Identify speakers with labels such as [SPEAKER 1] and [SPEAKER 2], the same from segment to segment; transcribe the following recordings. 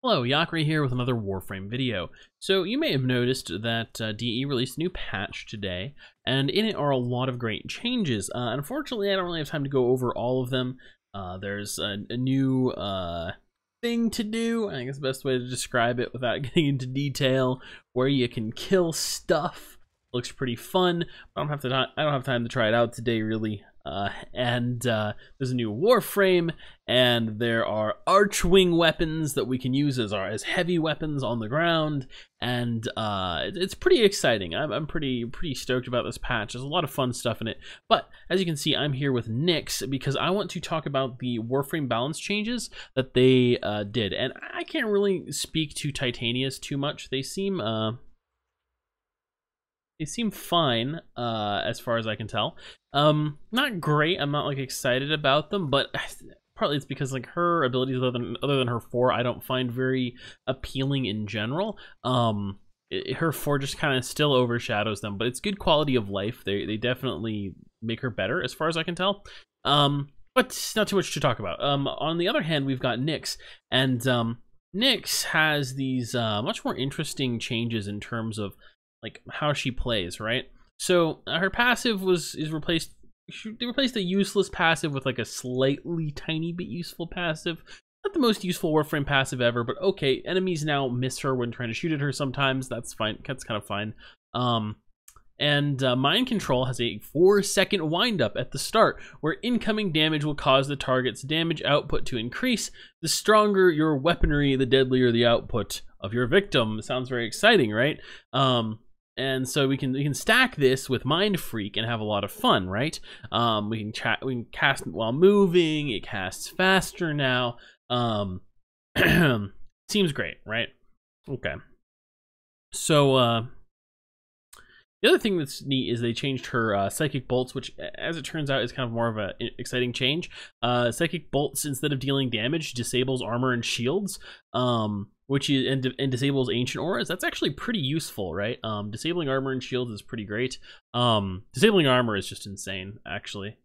[SPEAKER 1] Hello, Yakri here with another Warframe video. So you may have noticed that DE released a new patch today, and in it are a lot of great changes. Unfortunately, I don't really have time to go over all of them. There's a new thing to do. I think it's the best way to describe it without getting into detail, where you can kill stuff. Looks pretty fun. I don't have time to try it out today, really. There's a new Warframe, and there are archwing weapons that we can use as heavy weapons on the ground, and it's pretty exciting. I'm pretty stoked about this patch. There's a lot of fun stuff in it. But as you can see, I'm here with Nyx because I want to talk about the Warframe balance changes that they did, and I can't really speak to Titania's too much. They seem fine, as far as I can tell. Not great. I'm not like excited about them, but partly it's because like her abilities other than her 4, I don't find very appealing in general. Her 4 just kind of still overshadows them, but it's good quality of life. They definitely make her better, as far as I can tell. But not too much to talk about. On the other hand, we've got Nyx, and Nyx has these much more interesting changes in terms of like how she plays, right? So her passive they replaced a useless passive with like a slightly tiny bit useful passive. Not the most useful Warframe passive ever, but okay. Enemies now miss her when trying to shoot at her sometimes. That's fine. That's kind of fine. Mind Control has a 4-second windup at the start, where incoming damage will cause the target's damage output to increase. The stronger your weaponry, the deadlier the output of your victim. Sounds very exciting, right? And so we can stack this with Mind Freak and have a lot of fun, right? We can cast it while moving. It casts faster now. Seems great, right? Okay. So the other thing that's neat is they changed her Psychic Bolts, which, as it turns out, is kind of more of an exciting change. Psychic Bolts, instead of dealing damage, disables armor and shields, and disables ancient auras. That's actually pretty useful, right? Disabling armor and shields is pretty great. Disabling armor is just insane, actually.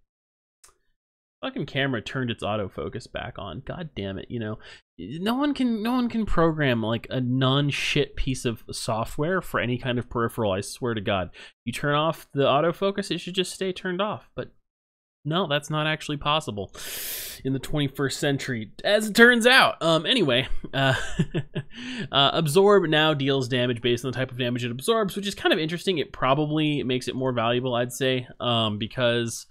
[SPEAKER 1] Fucking camera turned its autofocus back on. God damn it, you know. No one can program like a non-shit piece of software for any kind of peripheral, I swear to God. You turn off the autofocus, it should just stay turned off. But no, that's not actually possible in the 21st century, as it turns out. Anyway, Absorb now deals damage based on the type of damage it absorbs, which is kind of interesting. It probably makes it more valuable, I'd say, because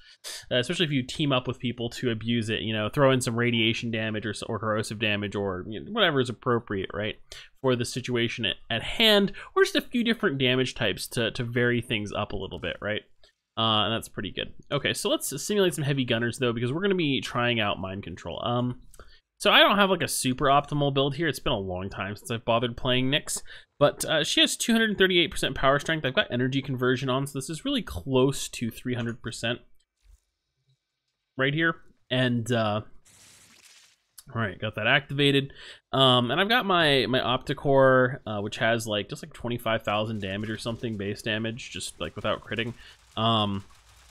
[SPEAKER 1] especially if you team up with people to abuse it, you know, throw in some radiation damage or corrosive damage or whatever is appropriate, right, for the situation at hand, or just a few different damage types to vary things up a little bit, right? And that's pretty good. Okay, so let's simulate some heavy gunners though, because we're going to be trying out Mind Control. So I don't have like a super optimal build here. It's been a long time since I've bothered playing Nyx, but she has 238% power strength. I've got energy conversion on, so this is really close to 300% right here. And all right, got that activated. And I've got my Opticore, which has like just like 25,000 damage or something, base damage, just like without critting.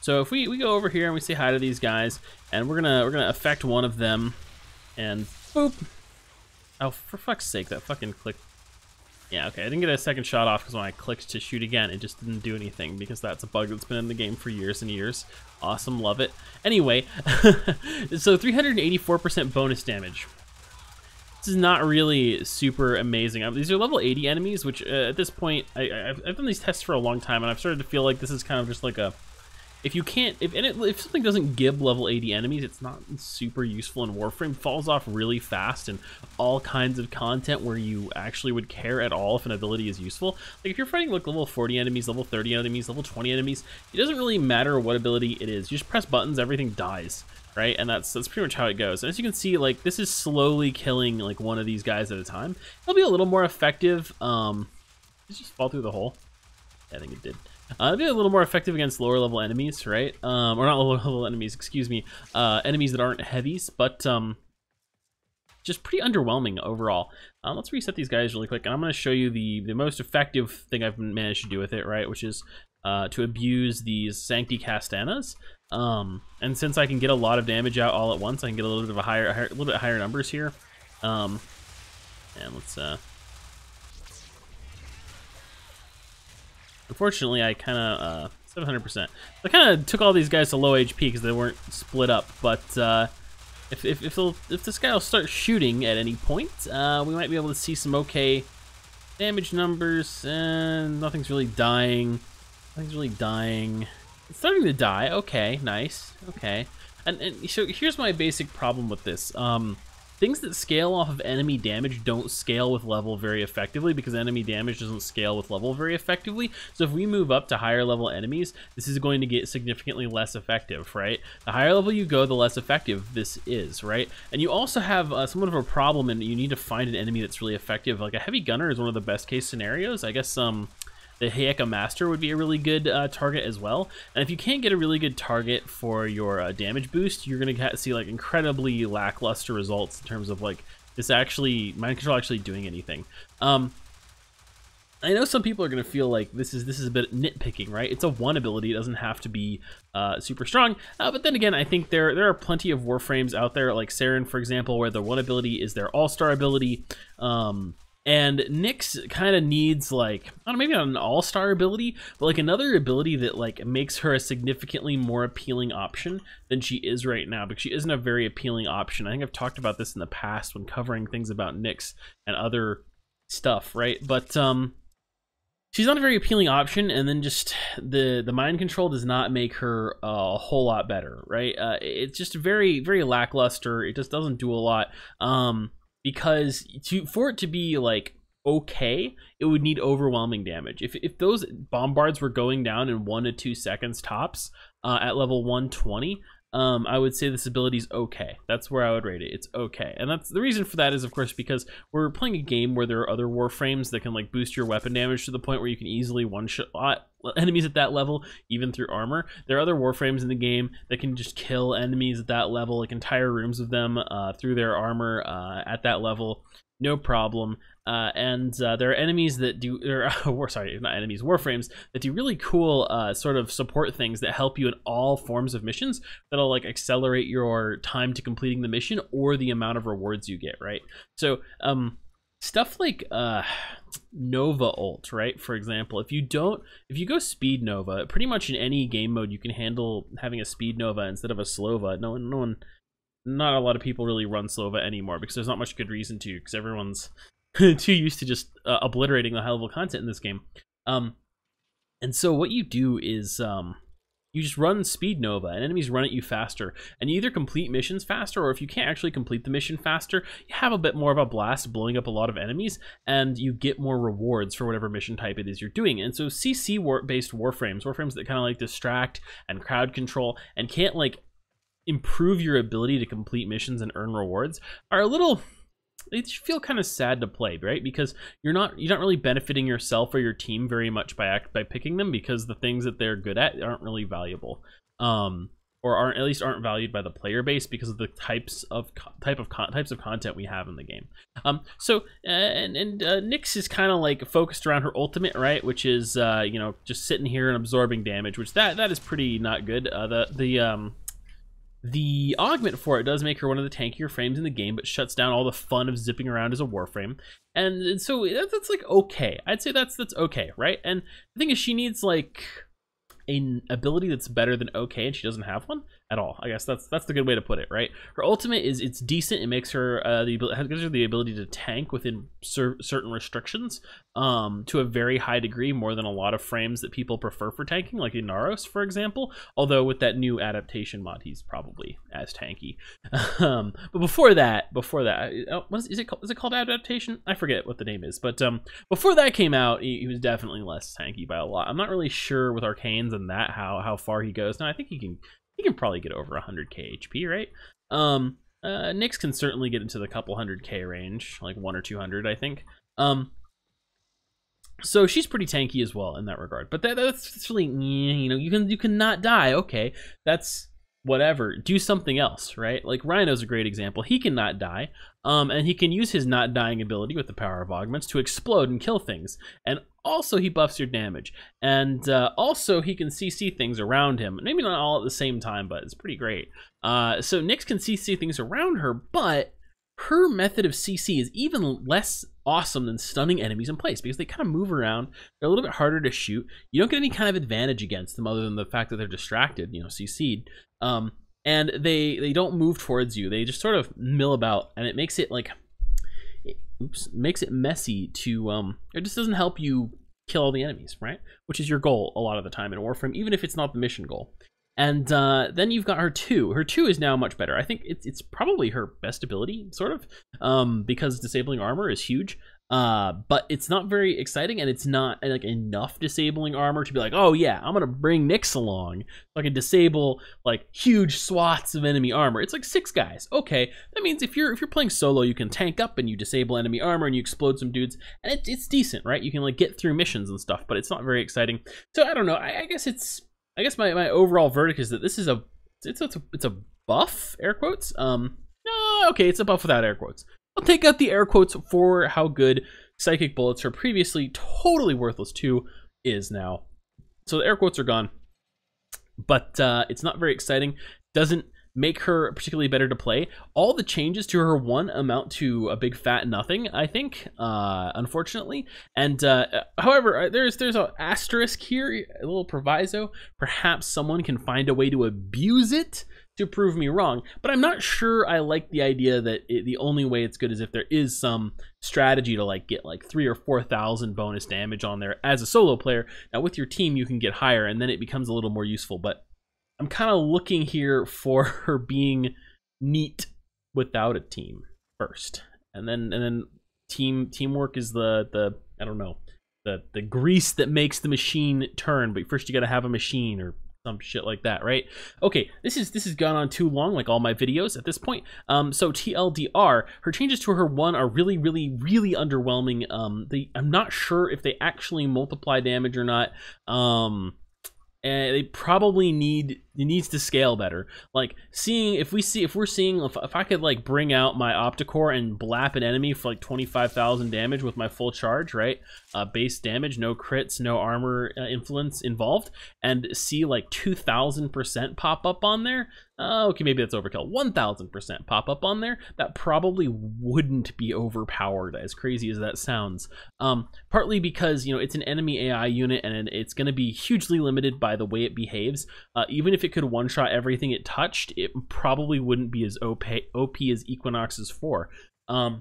[SPEAKER 1] So if we go over here and we say hi to these guys, and we're gonna affect one of them, and boop. Oh, for fuck's sake, that fucking click. Yeah, okay, I didn't get a second shot off because when I clicked to shoot again, it just didn't do anything, because that's a bug that's been in the game for years and years. Awesome, love it. Anyway, so 384% bonus damage. This is not really super amazing. These are level 80 enemies, which at this point, I've done these tests for a long time, and I've started to feel like this is kind of just like a, if something doesn't give level 80 enemies, it's not super useful in Warframe. It falls off really fast in all kinds of content where you actually would care at all if an ability is useful. Like if you're fighting like level 40 enemies, level 30 enemies, level 20 enemies, it doesn't really matter what ability it is. You just press buttons, everything dies, right? And that's pretty much how it goes. And as you can see, like this is slowly killing like one of these guys at a time. It'll be a little more effective. Did it just fall through the hole? Yeah, I think it did. It'll be a little more effective against lower level enemies, right? Or not lower level enemies, excuse me. Enemies that aren't heavies, but just pretty underwhelming overall. Let's reset these guys really quick, and I'm going to show you the most effective thing I've managed to do with it, right? Which is to abuse these Sancti Castanas. And since I can get a lot of damage out all at once, I can get a little bit higher numbers here. And let's unfortunately I kind of 700%. I kind of took all these guys to low HP because they weren't split up, but if this guy will start shooting at any point, we might be able to see some okay damage numbers. And nothing's really dying. Nothing's really dying. It's starting to die. Okay, nice. Okay. And so here's my basic problem with this. Things that scale off of enemy damage don't scale with level very effectively because enemy damage doesn't scale with level very effectively. So if we move up to higher level enemies, this is going to get significantly less effective, right? The higher level you go, the less effective this is, right? And you also have somewhat of a problem, and you need to find an enemy that's really effective. Like a heavy gunner is one of the best case scenarios. I guess the Heika Master would be a really good target as well. And if you can't get a really good target for your damage boost, you're going to see like incredibly lackluster results in terms of like this actually, mind control actually doing anything. I know some people are going to feel like this is a bit nitpicking, right? It's a 1 ability. It doesn't have to be super strong. But then again, I think there are plenty of Warframes out there, like Saren, for example, where the 1 ability is their all-star ability. And Nyx kind of needs like, I don't know, maybe not an all-star ability, but like another ability that like makes her a significantly more appealing option than she is right now, because she isn't a very appealing option. I think I've talked about this in the past when covering things about Nyx and other stuff, right? But she's not a very appealing option, and then just the mind control does not make her a whole lot better, right? It's just very, very lackluster. It just doesn't do a lot. Because for it to be like okay, it would need overwhelming damage. If those bombards were going down in 1 to 2 seconds tops at level 120, I would say this ability is okay. That's where I would rate it. It's okay. And that's the reason for that is, of course, because we're playing a game where there are other Warframes that can like boost your weapon damage to the point where you can easily one-shot enemies at that level, even through armor. There are other Warframes in the game that can just kill enemies at that level, like entire rooms of them through their armor at that level, no problem. And there are enemies that do, sorry, not enemies, Warframes that do really cool sort of support things that help you in all forms of missions that'll like accelerate your time to completing the mission or the amount of rewards you get, right? So stuff like Nova ult, right? For example, if you go speed Nova, pretty much in any game mode you can handle having a speed Nova instead of a Slova. Not a lot of people really run Slova anymore because there's not much good reason to, because everyone's too used to just obliterating the high level content in this game. And so what you do is you just run Speed Nova, and enemies run at you faster, and you either complete missions faster, or if you can't actually complete the mission faster, you have a bit more of a blast blowing up a lot of enemies, and you get more rewards for whatever mission type it is you're doing. And so CC-based Warframes that kind of like distract and crowd control and can't like improve your ability to complete missions and earn rewards, are a little, they feel kind of sad to play, right? Because you're not really benefiting yourself or your team very much by picking them, because the things that they're good at aren't really valuable, or at least aren't valued by the player base because of the types of content we have in the game. So Nyx is kind of like focused around her ultimate, right? Which is you know, just sitting here and absorbing damage, which that is pretty not good. The augment for it does make her one of the tankier frames in the game, but shuts down all the fun of zipping around as a Warframe. And so that's like okay. I'd say that's okay, right? And the thing is, she needs like an ability that's better than okay, and she doesn't have one at all. I guess that's the good way to put it, right? Her ultimate it's decent. It makes her gives her the ability to tank within certain restrictions to a very high degree, more than a lot of frames that people prefer for tanking, like Inaros, for example. Although with that new adaptation mod, he's probably as tanky. But before that, is it called adaptation? I forget what the name is, but before that came out, he was definitely less tanky by a lot. I'm not really sure with Arcanes and that how far he goes. Now I think he can probably get over 100k HP, right? Nyx can certainly get into the couple 100k range, like 100 or 200, I think. So she's pretty tanky as well in that regard. But that's really, you know, you can not die. Okay, that's whatever. Do something else, right? Like Rhino's a great example. He can not die, and he can use his not dying ability with the power of augments to explode and kill things. And also he buffs your damage, and also he can CC things around him. Maybe not all at the same time, but it's pretty great. So Nyx can CC things around her, but her method of CC is even less awesome than stunning enemies in place because they kind of move around. They're a little bit harder to shoot. You don't get any kind of advantage against them other than the fact that they're distracted, you know, CC'd. And they don't move towards you. They just sort of mill about, and it makes it like, makes it messy to, it just doesn't help you kill all the enemies, right? Which is your goal a lot of the time in Warframe, even if it's not the mission goal. And then you've got her 2. Her 2 is now much better. I think it's probably her best ability, sort of, because disabling armor is huge. But it's not very exciting, and it's not like enough disabling armor to be like, oh yeah, I'm gonna bring Nyx along so I can disable like huge swaths of enemy armor. It's like 6 guys. Okay, that means if you're playing solo, you can tank up and you disable enemy armor and you explode some dudes, and it's decent, right? You can like get through missions and stuff, but it's not very exciting. So I don't know. I guess my overall verdict is that this is it's a buff, air quotes. No, okay, it's a buff without air quotes. I'll take out the air quotes for how good Psychic Bullets, her previously totally worthless 2, is now. So the air quotes are gone, but it's not very exciting. Doesn't make her particularly better to play. All the changes to her 1 amount to a big fat nothing, I think, unfortunately. And however, there's an asterisk here, a little proviso. Perhaps someone can find a way to abuse it to prove me wrong, but I'm not sure I like the idea that the only way it's good is if there is some strategy to like get like 3,000 or 4,000 bonus damage on there as a solo player. Now with your team you can get higher, and then it becomes a little more useful, but I'm kind of looking here for her being neat without a team first, and then teamwork is the I don't know, the grease that makes the machine turn. But first you got to have a machine or some shit like that, right? Okay, this has gone on too long, like all my videos at this point. So TLDR, her changes to her 1 are really underwhelming. I'm not sure if they actually multiply damage or not. And they probably needs to scale better. Like if I could like bring out my Opticore and blap an enemy for like 25,000 damage with my full charge, right? Base damage, no crits, no armor influence involved, and see like 2,000% pop up on there. Okay, maybe that's overkill. 1,000% pop up on there. That probably wouldn't be overpowered, as crazy as that sounds. Partly because, you know, it's an enemy AI unit and it's going to be hugely limited by the way it behaves. Even if it could one-shot everything it touched, it probably wouldn't be as OP as Equinox's 4. I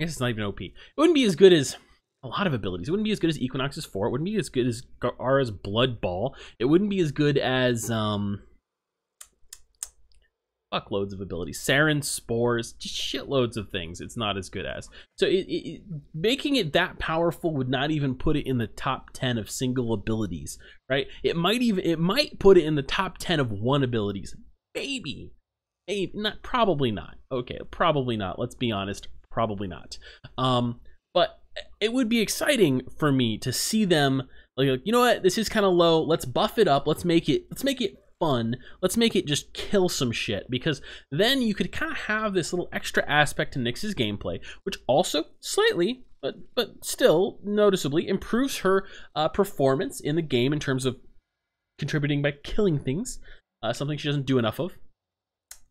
[SPEAKER 1] guess it's not even OP. It wouldn't be as good as a lot of abilities. It wouldn't be as good as Equinox's 4. It wouldn't be as good as Ara's Blood Ball. It wouldn't be as good as fuckloads of abilities. Sarin Spores, just shitloads of things it's not as good as. So making it that powerful would not even put it in the top 10 of single abilities, right? It might put it in the top 10 of 1 abilities. Maybe. Not, probably not. Okay, probably not. Let's be honest, probably not. But it would be exciting for me to see them like, you know what, this is kind of low. Let's buff it up. Let's make it fun. Let's make it just kill some shit, because then you could kind of have this little extra aspect to Nyx's gameplay, which also slightly, but still noticeably improves her performance in the game in terms of contributing by killing things, something she doesn't do enough of.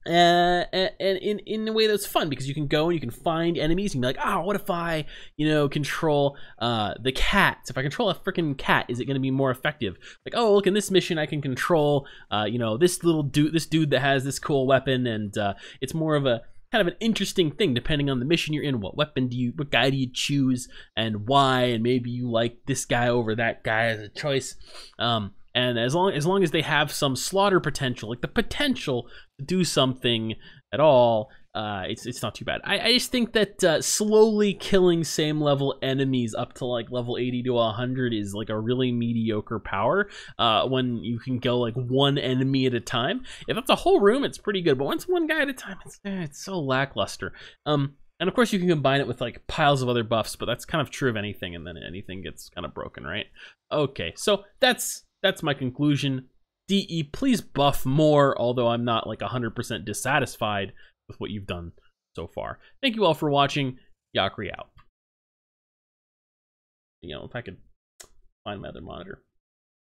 [SPEAKER 1] And in a way that's fun, because you can go and you can find enemies and be like, oh, what if I, you know, control the cats? If I control a freaking cat, is it going to be more effective? Like, oh, look, in this mission I can control, you know, this dude that has this cool weapon, and it's more of a kind of an interesting thing depending on the mission you're in. What guy do you choose, and why? And maybe you like this guy over that guy as a choice. And as long as they have some slaughter potential, like the potential to do something at all, it's not too bad. I just think that slowly killing same level enemies up to like level 80 to 100 is like a really mediocre power when you can go like 1 enemy at a time. If that's a whole room, it's pretty good, but once 1 guy at a time, it's so lackluster. And of course you can combine it with like piles of other buffs, but that's kind of true of anything, and then anything gets kind of broken, right? Okay, so that's my conclusion. DE, please buff more, although I'm not like 100% dissatisfied with what you've done so far. Thank you all for watching. Yakri out. You know, if I could find my other monitor.